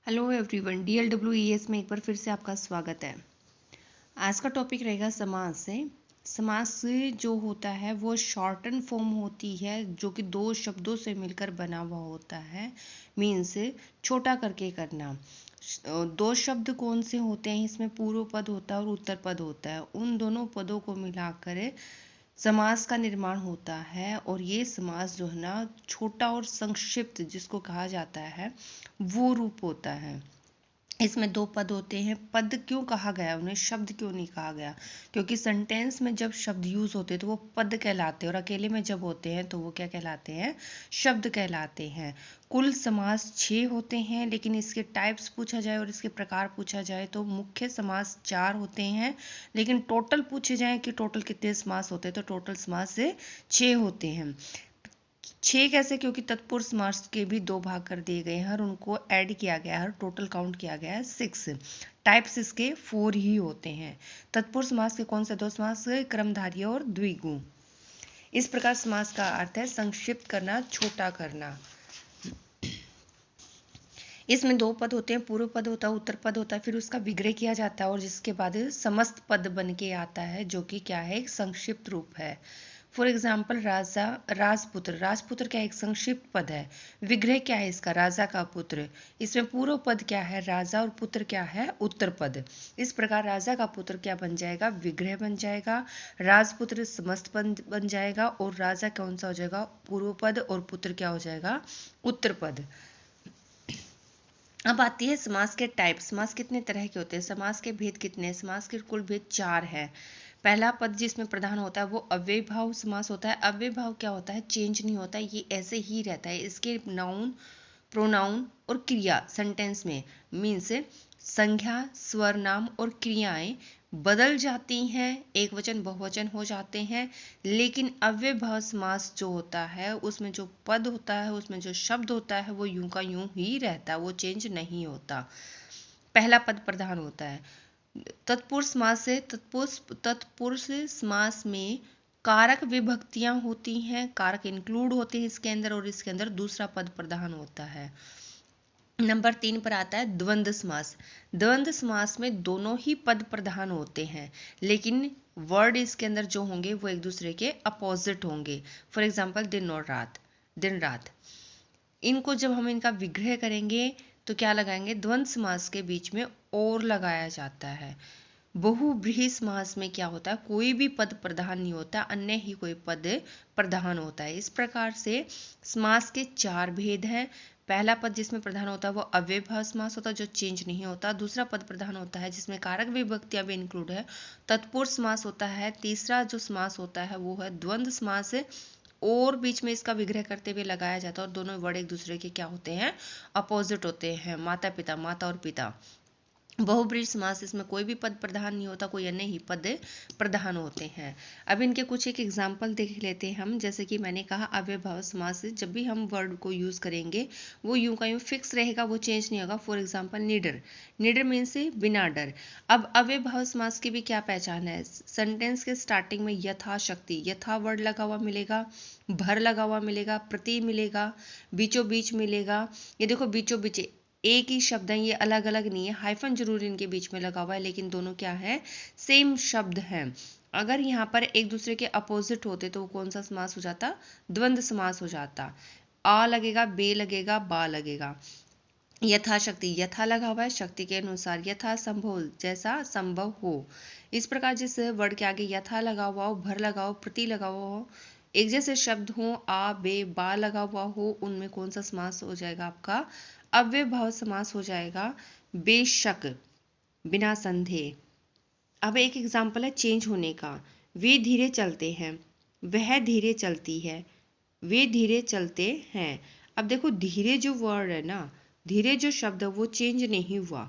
Hello everyone, DLWES में एक बार फिर से आपका स्वागत है। आज का टॉपिक रहेगा समास से। समास से जो होता है वो शॉर्टन फॉर्म होती है जो कि दो शब्दों से मिलकर बना हुआ होता है। मीन्स छोटा करके करना। दो शब्द कौन से होते हैं? इसमें पूर्व पद होता है और उत्तर पद होता है। उन दोनों पदों को मिलाकर समास का निर्माण होता है। और ये समास जो है ना, छोटा और संक्षिप्त जिसको कहा जाता है वो रूप होता है। इसमें दो पद होते हैं। पद क्यों कहा गया, उन्हें शब्द क्यों नहीं कहा गया? क्योंकि सेंटेंस में जब शब्द यूज होते हैं तो वो पद कहलाते हैं और अकेले में जब होते हैं तो वो क्या कहलाते हैं? शब्द कहलाते हैं। कुल समास 6 होते हैं, लेकिन इसके टाइप्स पूछा जाए और इसके प्रकार पूछा जाए तो मुख्य समास 4 होते हैं। लेकिन टोटल पूछे जाए कि टोटल कितने समास होते हैं तो टोटल समास से 6 होते हैं। 6 कैसे? क्योंकि तत्पुरुष समास के भी 2 भाग कर दिए गए हैं और उनको ऐड किया गया है, टोटल काउंट किया गया है 6। टाइप्स इसके 4 ही होते हैं। तत्पुरुष समास के कौन से 2 समास? क्रमधारय और द्विगु। इस प्रकार समास का अर्थ है संक्षिप्त करना, छोटा करना। इसमें 2 पद होते हैं, पूर्व पद होता है, उत्तर पद होता है, फिर उसका विग्रह किया जाता है और जिसके बाद समस्त पद बन के आता है जो कि क्या है? एक संक्षिप्त रूप है। फॉर एग्जाम्पल राजा, राजपुत्र। राजपुत्र क्या है? एक संक्षिप्त पद है। विग्रह क्या है इसका? राजा का पुत्र। इसमें पूर्व पद क्या है? राजा, और पुत्र क्या है? उत्तर पद। इस प्रकार राजा का पुत्र क्या बन जाएगा? विग्रह बन जाएगा। राजपुत्र समस्त पद बन जाएगा और राजा कौन सा हो जाएगा? पूर्व पद, और पुत्र क्या हो जाएगा? उत्तर पद। अब आती है समास के टाइप। समास कितने तरह के होते हैं? समास के भेद कितने हैं? समास के कुल भेद 4 है। पहला पद जिसमें प्रधान होता है वो अव्ययीभाव समास होता है। अव्ययीभाव क्या होता है? चेंज नहीं होता, ये ऐसे ही रहता है। इसके नाउन, प्रोनाउन और क्रिया सेंटेंस में मीन्स संज्ञा, स्वर, नाम और क्रियाएं बदल जाती हैं, एक वचन बहुवचन हो जाते हैं। लेकिन अव्ययभाव समास जो होता है उसमें जो पद होता है, उसमें जो शब्द होता है वो यूं का यूं ही रहता है, वो चेंज नहीं होता। पहला पद प्रधान होता है। तत्पुरुष समास से तत्पुरुष समास में कारक विभक्तियां होती हैं, कारक इंक्लूड होते हैं इसके अंदर, और इसके अंदर दूसरा पद प्रधान होता है। नंबर 3 पर आता है द्वंद्व समास। द्वंद्व समास में दोनों ही पद प्रधान होते हैं, लेकिन वर्ड इसके अंदर जो होंगे वो एक दूसरे के अपोजिट होंगे। फॉर एग्जाम्पल दिन और रात, दिन रात। इनको जब हम इनका विग्रह करेंगे तो क्या लगाएंगे? द्वंद्व समास के बीच में और लगाया जाता है। बहुव्रीहि समास में क्या होता है? कोई भी पद प्रधान नहीं होता, अन्य ही कोई पद प्रधान होता है। इस प्रकार से समास के 4 भेद हैं। पहला पद जिसमें प्रधान होता है वो अव्ययभाव समास होता है जो चेंज नहीं होता। दूसरा पद प्रधान होता है जिसमें कारक विभक्तियां भी इंक्लूड है, तत्पुरुष समास होता है। तीसरा जो समास होता है वो है द्वंद्व समास, और बीच में इसका विग्रह करते हुए लगाया जाता है और दोनों वर्ड एक दूसरे के क्या होते हैं? अपोजिट होते हैं। माता पिता, माता और पिता। बहुब्रीहि समास, इसमें कोई भी पद प्रधान नहीं होता, कोई अन्य ही पद प्रधान होते हैं। अब इनके कुछ एक एग्जाम्पल देख लेते हैं हम। जैसे कि मैंने कहा अव्ययभाव समास से जब भी हम वर्ड को यूज करेंगे वो यूं का यूं फिक्स रहेगा, वो चेंज नहीं होगा। फॉर एग्जाम्पल निडर, निडर मीन्स बिना डर। अब अव्ययभाव समास की भी क्या पहचान है? सेंटेंस के स्टार्टिंग में यथाशक्ति, यथा वर्ड लगा हुआ मिलेगा, भर लगा हुआ मिलेगा, प्रति मिलेगा, बीचों बीच मिलेगा। ये देखो बीचों बीच एक ही शब्द है, ये अलग अलग नहीं है, हाइफन जरूर इनके बीच में लगा हुआ है, लेकिन दोनों क्या है? सेम शब्द हैं। अगर यहाँ पर एक दूसरे के अपोजिट होते तो कौन सा समास हो जाता? द्वंद्व समास हो जाता। आ लगेगा, बे लगेगा, बा लगेगा। यथाशक्ति, यथा लगा हुआ है, शक्ति के अनुसार। यथा संभव, जैसा संभव हो। इस प्रकार जिस वर्ड के आगे यथा लगा हुआ हो, भर लगा हो, प्रति लगा हुआ हो, एक जैसे शब्द हो, आ बे बा लगा हुआ हो, उनमें कौन सा समास हो जाएगा आपका? अव्ययभाव समास हो जाएगा। बेशक, बिना संदेह। अब एक एग्जाम्पल है चेंज होने का। वे धीरे चलते हैं, वह धीरे चलती है, वे धीरे चलते हैं। अब देखो धीरे जो वर्ड है ना, धीरे जो शब्द है वो चेंज नहीं हुआ।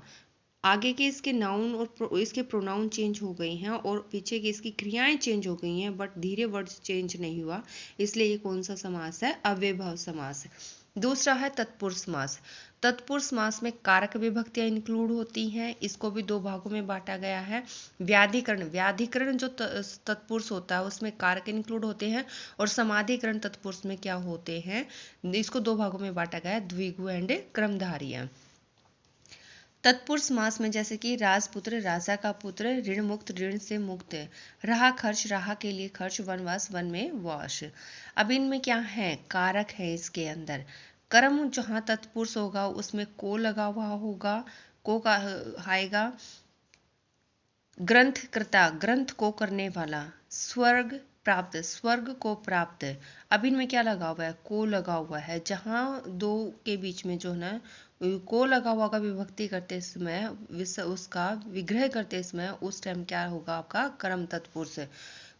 आगे के इसके नाउन और इसके प्रोनाउन चेंज हो गई हैं और पीछे की इसकी क्रियाएं चेंज हो गई हैं, बट धीरे वर्ड चेंज नहीं हुआ। इसलिए ये कौन सा समास है? अव्ययभाव समास। दूसरा है तत्पुरुष समास। तत्पुरुष समास में कारक विभक्तियां इंक्लूड होती हैं। इसको भी 2 भागों में बांटा गया है। व्याधिकरण, व्याधिकरण जो तत्पुरुष होता है उसमें कारक इंक्लूड होते हैं, और समाधिकरण तत्पुरुष में क्या होते हैं? इसको 2 भागों में बांटा गया है, द्विगु एंड क्रमधारय। तत्पुरुष समास में जैसे कि राजपुत्र राजा का पुत्र, ऋण मुक्त ऋण से मुक्त, रहा खर्च रहा के लिए खर्च, वनवास वन में वास। अब इनमें क्या है, कारक है इसके अंदर। कर्म जहाँ तत्पुरुष होगा उसमें को लगा हुआ होगा, को का आएगा। ग्रंथकृता ग्रंथ को करने वाला, स्वर्ग प्राप्त स्वर्ग को प्राप्त। अब इनमें क्या लगा हुआ है, को लगा हुआ है। जहाँ दो के बीच में जो है ना को लगा हुआ का विभक्ति करते समय, उसका विग्रह करते समय उस टाइम क्या होगा आपका कर्म तत्पुरुष।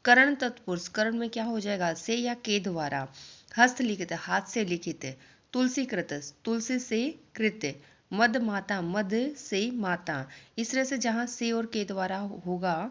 करण तत्पुरुष, करण में क्या हो जाएगा, से या के द्वारा। हस्तलिखित हाथ से लिखित। तुलसीकृत तुलसी से कृत। मद माता मद से माता। इस तरह से जहां से और के द्वारा होगा,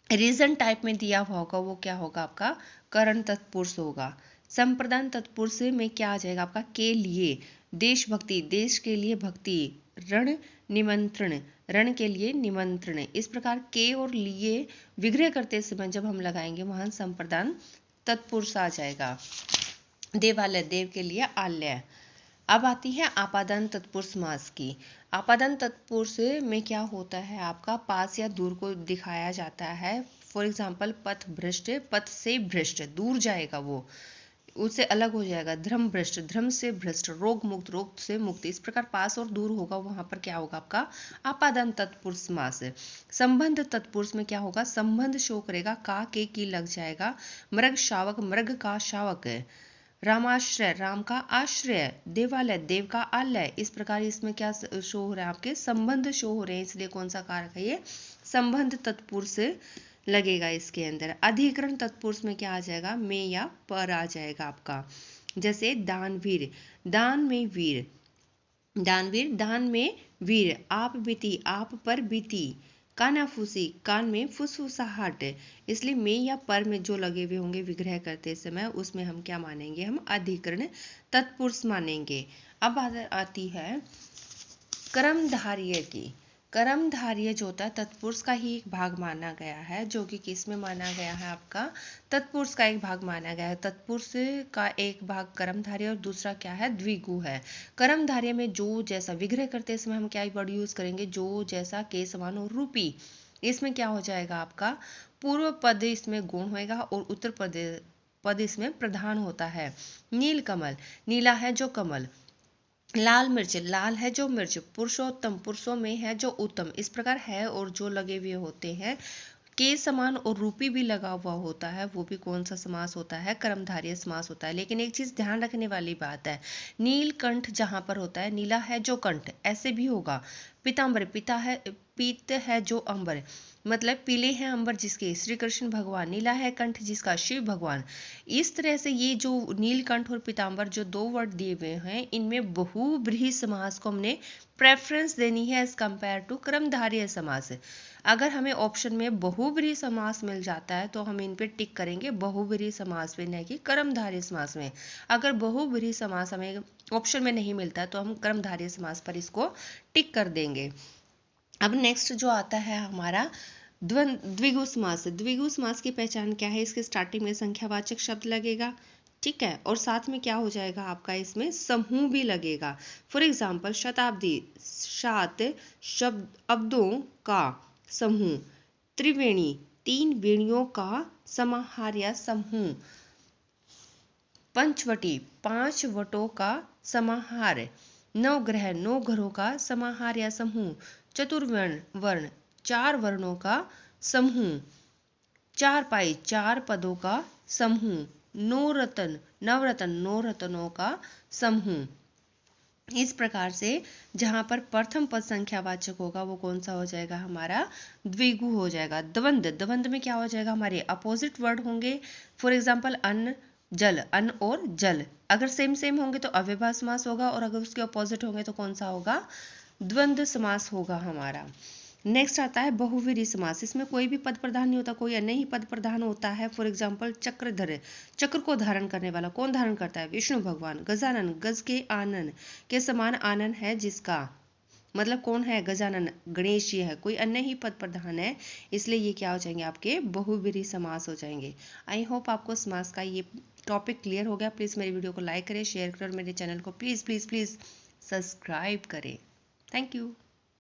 रीजन टाइप में दिया हुआ होगा, वो क्या होगा आपका करण तत्पुरुष होगा। संप्रदान तत्पुरुष में क्या आ जाएगा आपका के लिए, देशभक्ति देश के लिए भक्ति, रण निमंत्रण रण के लिए निमंत्रण। इस प्रकार के और लिए विग्रह करते समय जब हम लगाएंगे वहां संप्रदान तत्पुरुष आ जाएगा। देवालय देव के लिए आलय। अब आती है आपादान तत्पुरुष समास की। आपादान तत्पुरुष में क्या होता है, आपका पास या दूर को दिखाया जाता है। फॉर एग्जाम्पल पथ भ्रष्ट, पथ से भ्रष्ट दूर जाएगा, वो उससे अलग हो जाएगा। धर्म भ्रष्ट धर्म से भ्रष्ट, रोग मुक्त रोग से मुक्त। इस प्रकार पास और दूर होगा, वहां पर क्या होगा आपका आपादान तत्पुरुष समास। संबंध तत्पुरुष में क्या होगा, संबंध शो करेगा, का के की लग जाएगा। मृग शावक मृग का शावक। रामाश्रय राम का आश्रय। देवालय देव का आलय। इस प्रकार इसमें क्या शो हो रहा है, आपके संबंध शो हो रहे हैं, इसलिए कौन सा कारक है ये, संबंध तत्पुरुष लगेगा इसके अंदर। अधिकरण तत्पुरुष में क्या आ जाएगा, में या पर आ जाएगा आपका। जैसे दानवीर, दान में वीर, दानवीर दान में वीर। आप बीती आप पर बीती। कानाफूसी कान में फुसफुसाहट। इसलिए में या पर में जो लगे हुए होंगे विग्रह करते समय, उसमें हम क्या मानेंगे, हम अधिकरण तत्पुरुष मानेंगे। अब आती है कर्मधारय की। कर्मधारय जो होता है तत्पुरुष का ही एक भाग माना गया है, जो कि किस में माना गया है, आपका तत्पुरुष का एक भाग माना गया है। तत्पुरुष का एक भाग कर्मधारय और दूसरा क्या है, द्विगु है। कर्मधारय में जो जैसा विग्रह करते समय हम क्या वर्ड यूज करेंगे, जो जैसा के समान और रूपी। इसमें क्या हो जाएगा आपका पूर्व पद इसमें गुण होएगा और उत्तर पद इसमें प्रधान होता है। नील कमल, नीला है जो कमल। लाल मिर्च, लाल है जो मिर्च। पुरुषोत्तम, पुरुषों में है जो उत्तम। इस प्रकार है और जो लगे हुए होते हैं, के समान और रूपी भी लगा हुआ होता है, वो भी कौन सा समास होता है, कर्मधारय समास होता है। लेकिन एक चीज ध्यान रखने वाली बात है, नीलकंठ जहां पर होता है, नीला है जो कंठ, ऐसे भी होगा। पीताम्बर, पिता है पीत है जो अंबर, मतलब पीले हैं अंबर जिसके श्री कृष्ण भगवान, नीला है कंठ जिसका शिव भगवान। इस तरह से ये जो नीलकंठ और पीताम्बर जो दो वर्ड दिए हुए हैं, इनमें बहुब्रीहि समास को हमने प्रेफरेंस देनी है एज कंपेयर टू कर्मधारय समास। अगर हमें ऑप्शन में बहुब्रीहि समास मिल जाता है तो हम इन पे टिक करेंगे बहुब्रीहि समास में, नहीं कि कर्मधारय समास में। अगर बहुब्रीहि समास हमें ऑप्शन में नहीं मिलता तो हम कर्मधारय समास पर इसको टिक कर देंगे। अब नेक्स्ट जो आता है हमारा द्विगु समास। द्विगु समास की पहचान क्या है, इसके स्टार्टिंग में संख्यावाचक शब्द लगेगा, ठीक है, और साथ में क्या हो जाएगा आपका, इसमें समूह भी लगेगा। फॉर एग्जाम्पल शताब्दी, सात शब्दों का समूह। त्रिवेणी, तीन वेणियों का समाहार या समूह। पंचवटी, पांच वटों का समाहार। नवग्रह, नौ घरों का समाहार या समूह। चतुर्वर्ण, वर्ण, चार वर्णों का समूह। चार पाई, चार पदों का समूह। नवरत्न, नवरत्न, नौ रत्नों का समूह। इस प्रकार से जहां पर प्रथम पद संख्यावाचक होगा वो कौन सा हो जाएगा, हमारा द्विगु हो जाएगा। द्वंद, द्वंद में क्या हो जाएगा, हमारे अपोजिट वर्ड होंगे। फॉर एग्जाम्पल अन्न जल, अन्न और जल अगर सेम सेम होंगे तो अव्ययभाव समास होगा, और अगर उसके अपोजिट होंगे तो कौन सा होगा, द्वंद्व समास होगा हमारा। नेक्स्ट आता है बहुव्रीहि समास। इसमें कोई भी पद प्रधान नहीं होता, कोई अन्य ही पद प्रधान होता है। फॉर एग्जाम्पल चक्रधर, चक्र को धारण करने वाला कौन धारण करता है, विष्णु भगवान। गजानन, गज के आनन के समान आनन है जिसका, मतलब कौन है, गजानन, गणेश जी है, कोई अन्य ही पद प्रधान है, इसलिए ये क्या हो जाएंगे, आपके बहुव्रीहि समास हो जाएंगे। आई होप आपको समास का ये टॉपिक क्लियर हो गया। प्लीज़ मेरी वीडियो को लाइक करें, शेयर करें और मेरे चैनल को प्लीज़ प्लीज़ प्लीज़ सब्सक्राइब करें। Thank you.